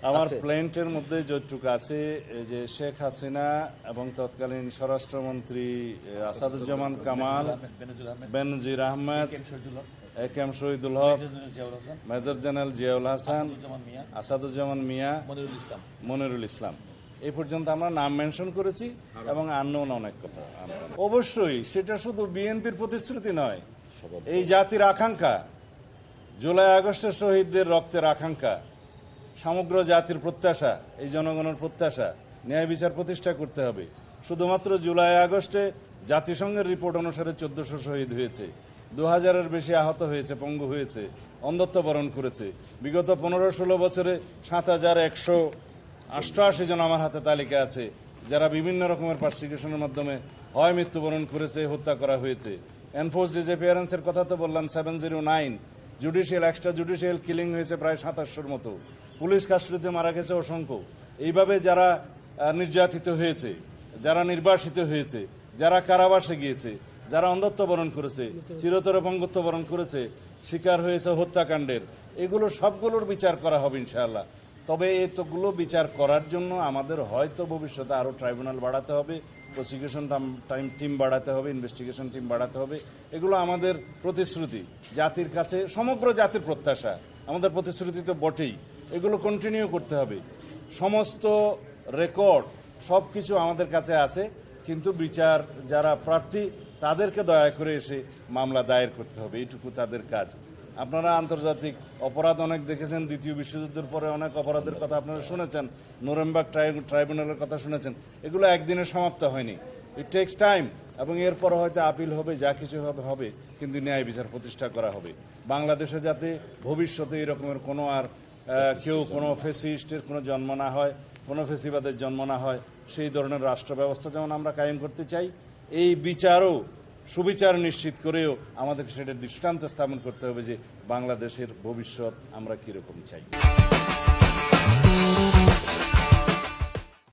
আমার প্ল্যান্টের মধ্যে যতটুকু আছে যে শেখ হাসিনা এবং তৎকালীন স্বরাষ্ট্রমন্ত্রী আসাদুজ্জামান কামাল, বেনজির আহমেদ, একেএম শহীদুল হক, মেজর জেনারেল জিয়াউল হাসান, আসাদুজ্জামান মিয়া, মনিরুল ইসলাম, এই পর্যন্ত আমরা নাম মেনশন করেছি এবং আননোন অনেক কথা। অবশ্যই সেটা শুধু বিএনপির প্রতিশ্রুতি নয়, এই জাতির আকাঙ্ক্ষা, জুলাই আগস্টের শহীদদের রক্তের আকাঙ্ক্ষা, সমগ্র জাতির প্রত্যাশা, এই জনগণের প্রত্যাশা, ন্যায় বিচার প্রতিষ্ঠা করতে হবে। শুধুমাত্র জুলাই আগস্টে জাতিসংঘের রিপোর্ট অনুসারে 1400 শহীদ হয়েছে, 2000-এর বেশি আহত হয়েছে, পঙ্গু হয়েছে, অন্ধত্ব বরণ করেছে। বিগত 15-16 বছরে 7188 জন আমার হাতে তালিকা আছে যারা বিভিন্ন রকমের পারসিকিউশনের মাধ্যমে হয় মৃত্যুবরণ করেছে, হত্যা করা হয়েছে। এনফোর্স ডিসঅ্যাপিয়ারেন্সের কথা তো বললাম, 709। জুডিশিয়াল, এক্সট্রা জুডিশিয়াল কিলিং হয়েছে প্রায় 2700-র মতো। পুলিশ কাস্টডিতে মারা গেছে অসংখ্য। এইভাবে যারা নির্যাতিত হয়েছে, যারা নির্বাসিত হয়েছে, যারা কারাবাসে গিয়েছে, যারা অন্ধত্ব বরণ করেছে, চিরতর অপঙ্গত্ব বরণ করেছে, শিকার হয়েছে হত্যাকাণ্ডের, এগুলো সবগুলোর বিচার করা হবে ইনশাআল্লাহ। তবে এতগুলো বিচার করার জন্য আমাদের হয়তো ভবিষ্যতে আরও ট্রাইব্যুনাল বাড়াতে হবে, প্রসিকিউশন টিম বাড়াতে হবে, ইনভেস্টিগেশন টিম বাড়াতে হবে। এগুলো আমাদের প্রতিশ্রুতি, জাতির কাছে সমগ্র জাতির প্রত্যাশা, আমাদের প্রতিশ্রুতি তো বটেই। এগুলো কন্টিনিউ করতে হবে। সমস্ত রেকর্ড সব কিছু আমাদের কাছে আছে, কিন্তু বিচার যারা প্রার্থী তাদেরকে দয়া করে এসে মামলা দায়ের করতে হবে, এইটুকু তাদের কাজ। আপনারা আন্তর্জাতিক অপরাধ অনেক দেখেছেন, দ্বিতীয় বিশ্বযুদ্ধের পরে অনেক অপরাধের কথা আপনারা শুনেছেন, নুরেমবার্গ ট্রাইব্যুনালের কথা শুনেছেন। এগুলো একদিনে সমাপ্ত হয়নি, ইট টেক্স টাইম, এবং এরপর হয়তো আপিল হবে, যা কিছু হবে, কিন্তু ন্যায় বিচার প্রতিষ্ঠা করা হবে। বাংলাদেশে যাতে ভবিষ্যতে এরকমের কোনো আর কেউ কোনো ফেসিস্টের কোনো জন্ম না হয়, কোনো ফেসিবাদের জন্ম না হয়, সেই ধরনের রাষ্ট্র ব্যবস্থা যেমন আমরা কায়েম করতে চাই, এই বিচারও সুবিচার নিশ্চিত করেও আমাদেরকে সেটার দৃষ্টান্ত স্থাপন করতে হবে যে বাংলাদেশের ভবিষ্যৎ আমরা কীরকম চাই।